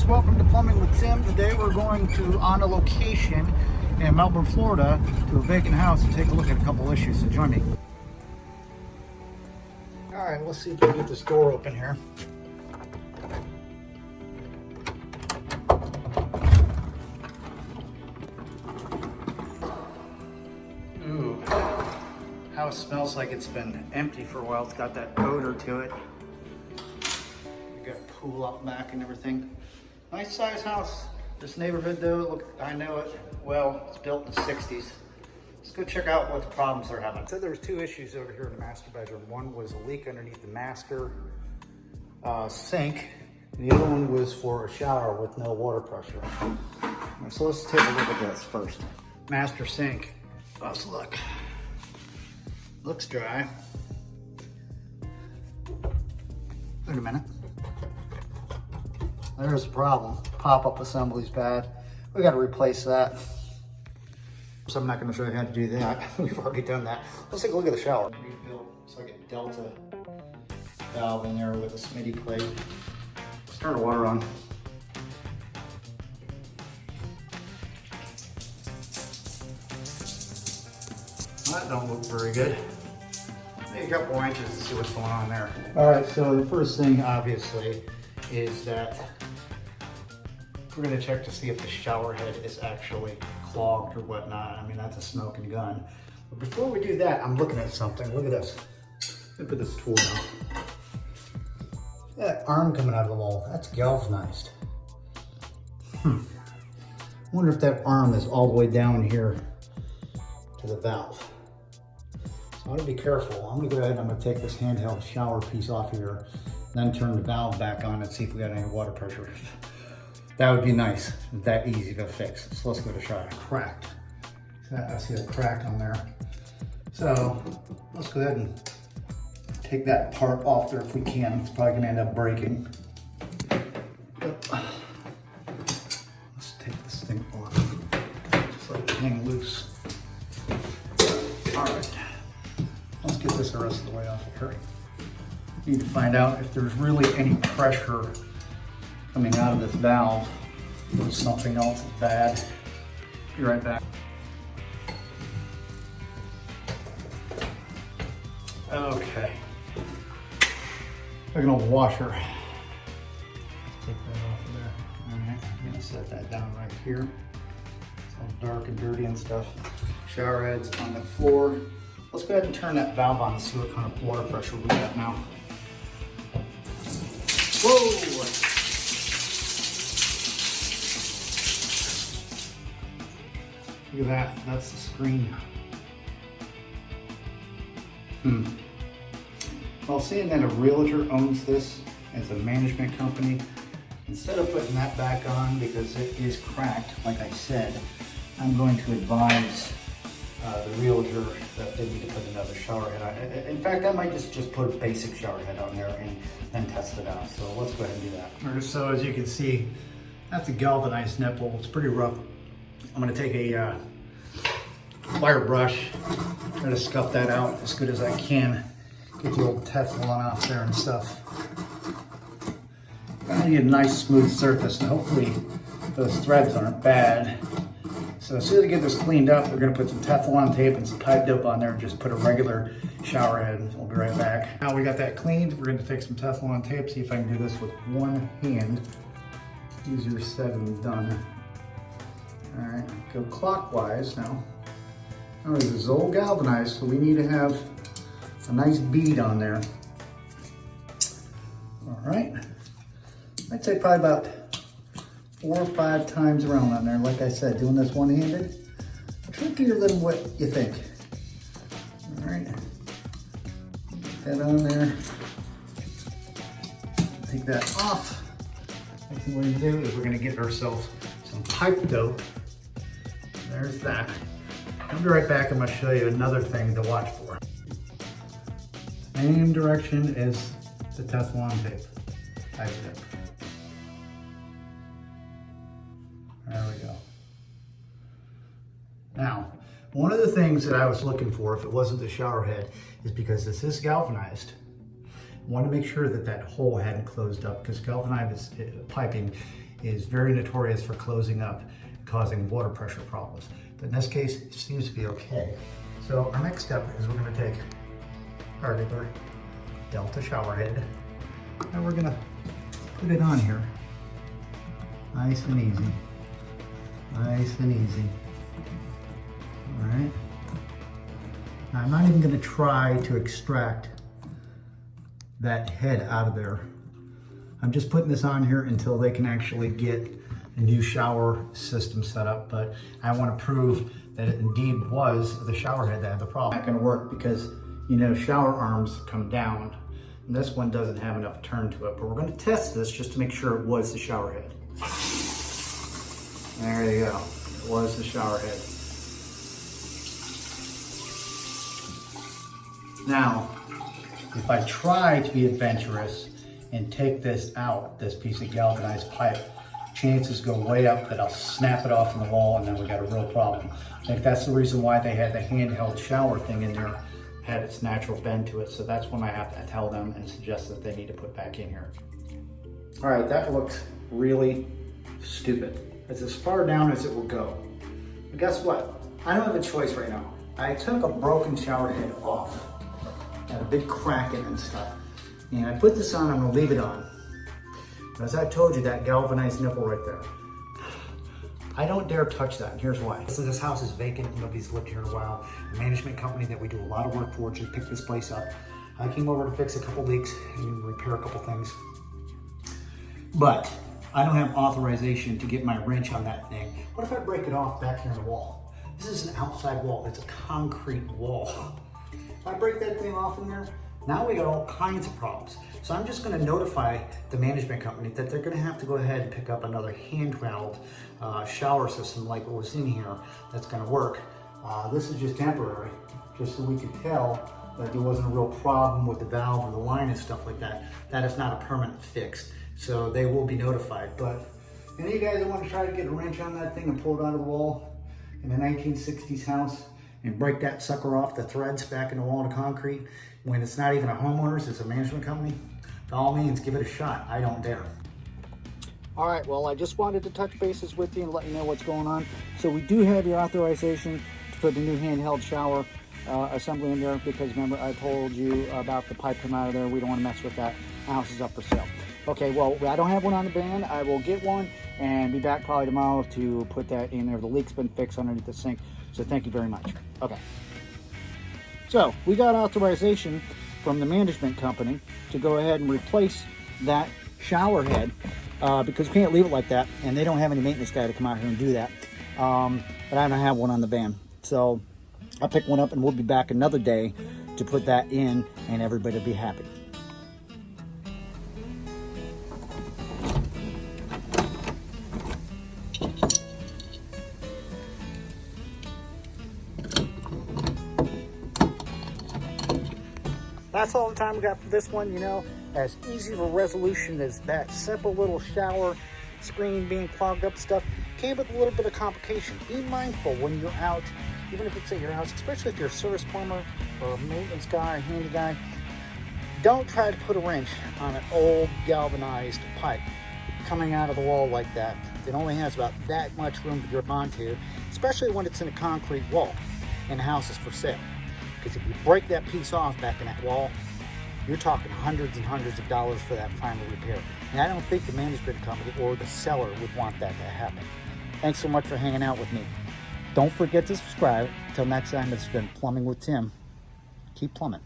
guys, welcome to Plumbing with Tim. Today we're going on a location in Melbourne, Florida to a vacant house and take a look at a couple issues, so join me. Alright, let's see if we can get this door open here. Ooh, house smells like it's been empty for a while. It's got that odor to it. Got a pool up back and everything. Nice size house. This neighborhood though, look, I know it well. It's built in the 60s. Let's go check out what the problems they're having. So there was two issues over here in the master bedroom. One was a leak underneath the master sink. And the other one was for a shower with no water pressure. So let's take a look at this first. Master sink. Let's look. Looks dry. Wait a minute. There's a problem. Pop-up assembly's bad. We got to replace that. So I'm not going to show you how to do that. We've already done that. Let's take a look at the shower. Rebuilt. It's like a delta valve in there with a Smitty plate. Let's turn the water on. That don't look very good. Maybe a couple more inches to see what's going on there. All right, so the first thing obviously is that we're gonna check to see if the shower head is actually clogged or whatnot. I mean, that's a smoking gun. But before we do that, I'm looking at something. Look at this. Let me put this tool down. That arm coming out of the wall, that's galvanized. Wonder if that arm is all the way down here to the valve. So I'm gonna be careful. I'm gonna go ahead and I'm gonna take this handheld shower piece off here, then turn the valve back on and see if we got any water pressure. That would be nice, that easy to fix. So let's go to shower. Cracked. I see a crack on there. So let's go ahead and take that part off there if we can. It's probably gonna end up breaking. Let's take this thing off. Just let it hang loose. All right, let's get this the rest of the way off of here. Need to find out if there's really any pressure coming out of this valve or something else bad. Be right back. Okay. Look at an old washer. Take that off of there. All right, I'm gonna set that down right here. It's all dark and dirty and stuff. Shower head's on the floor. Let's go ahead and turn that valve on and see what kind of water pressure we got now. Whoa! Look at that, that's the screen. Well, seeing that a realtor owns this as a management company, instead of putting that back on because it is cracked, like I said, I'm going to advise the realtor that they need to put another shower head on. In fact, I might just put a basic shower head on there and then test it out. So let's go ahead and do that. All right, so as you can see, that's a galvanized nipple. It's pretty rough. I'm gonna take a wire brush, try to scuff that out as good as I can. Get the old Teflon off there and stuff. I need a nice smooth surface, and hopefully those threads aren't bad. So as soon as I get this cleaned up, we're gonna put some Teflon tape and some pipe dope on there and just put a regular shower head. We'll be right back. Now we got that cleaned, we're gonna take some Teflon tape, see if I can do this with one hand. Easier said than done. All right, go clockwise now. All right, this is old galvanized, so we need to have a nice bead on there. All right, I'd say probably about 4 or 5 times around on there. Like I said, doing this one-handed, trickier than what you think. All right, get that on there. Take that off. Next thing we're gonna do is we're gonna get ourselves some pipe dope. There's that. I'll be right back. I'm gonna show you another thing to watch for. Same direction as the Teflon tape. Pipe dope. There we go. Now, one of the things that I was looking for, if it wasn't the shower head, is because this is galvanized. I want to make sure that that hole hadn't closed up, because galvanized piping is very notorious for closing up, causing water pressure problems. But in this case, it seems to be okay. So our next step is we're gonna take our regular Delta shower head and we're gonna put it on here. Nice and easy. Nice and easy. All right. Now I'm not even gonna try to extract that head out of there. I'm just putting this on here until they can actually get a new shower system set up, but I want to prove that it indeed was the shower head that had the problem. It's not gonna work because, you know, shower arms come down, and this one doesn't have enough turn to it, but we're gonna test this just to make sure it was the shower head. There you go, it was the shower head. Now, if I try to be adventurous and take this out, this piece of galvanized pipe, chances go way up that I'll snap it off in the wall and then we got a real problem. I think that's the reason why they had the handheld shower thing in there, had its natural bend to it. So that's when I have to tell them and suggest that they need to put back in here. All right, that looks really stupid. It's as far down as it will go. But guess what? I don't have a choice right now. I took a broken shower head off. Had a big crack in it and stuff. And I put this on, I'm gonna leave it on. But as I told you, that galvanized nipple right there, I don't dare touch that, and here's why. So this house is vacant, nobody's lived here in a while. The management company that we do a lot of work for just picked this place up. I came over to fix a couple leaks and repair a couple things. But I don't have authorization to get my wrench on that thing. What if I break it off back here in the wall? This is an outside wall, it's a concrete wall. If I break that thing off in there, now we got all kinds of problems. So I'm just gonna notify the management company that they're gonna have to go ahead and pick up another handheld shower system like what was in here that's gonna work. This is just temporary, just so we can tell that there wasn't a real problem with the valve or the line and stuff like that. That is not a permanent fix. So they will be notified. But any of you guys that want to try to get a wrench on that thing and pull it out of the wall in a 1960s house and break that sucker off the threads back in the wall of concrete, when it's not even a homeowner's, it's a management company, by all means, give it a shot. I don't dare. All right, well, I just wanted to touch bases with you and let you know what's going on. So we do have your authorization to put the new handheld shower assembly in there, because remember I told you about the pipe coming out of there. We don't want to mess with that. The house is up for sale. Okay, well, I don't have one on the van. I will get one and be back probably tomorrow to put that in there. The leak's been fixed underneath the sink, so thank you very much. Okay. So we got authorization from the management company to go ahead and replace that shower head because we can't leave it like that, and they don't have any maintenance guy to come out here and do that. But I don't have one on the van. So I'll pick one up and we'll be back another day to put that in, and everybody will be happy. That's all the time we got for this one. You know, as easy of a resolution as that simple little shower screen being clogged up stuff came with a little bit of complication. Be mindful when you're out, even if it's at your house, especially if you're a service plumber or a maintenance guy, a handy guy. Don't try to put a wrench on an old galvanized pipe coming out of the wall like that. It only has about that much room to grip onto, especially when it's in a concrete wall and the house is for sale. Because if you break that piece off back in that wall, you're talking hundreds and hundreds of dollars for that final repair. And I don't think the management company or the seller would want that to happen. Thanks so much for hanging out with me. Don't forget to subscribe. Until next time, it's been Plumbing with Tim. Keep plumbing.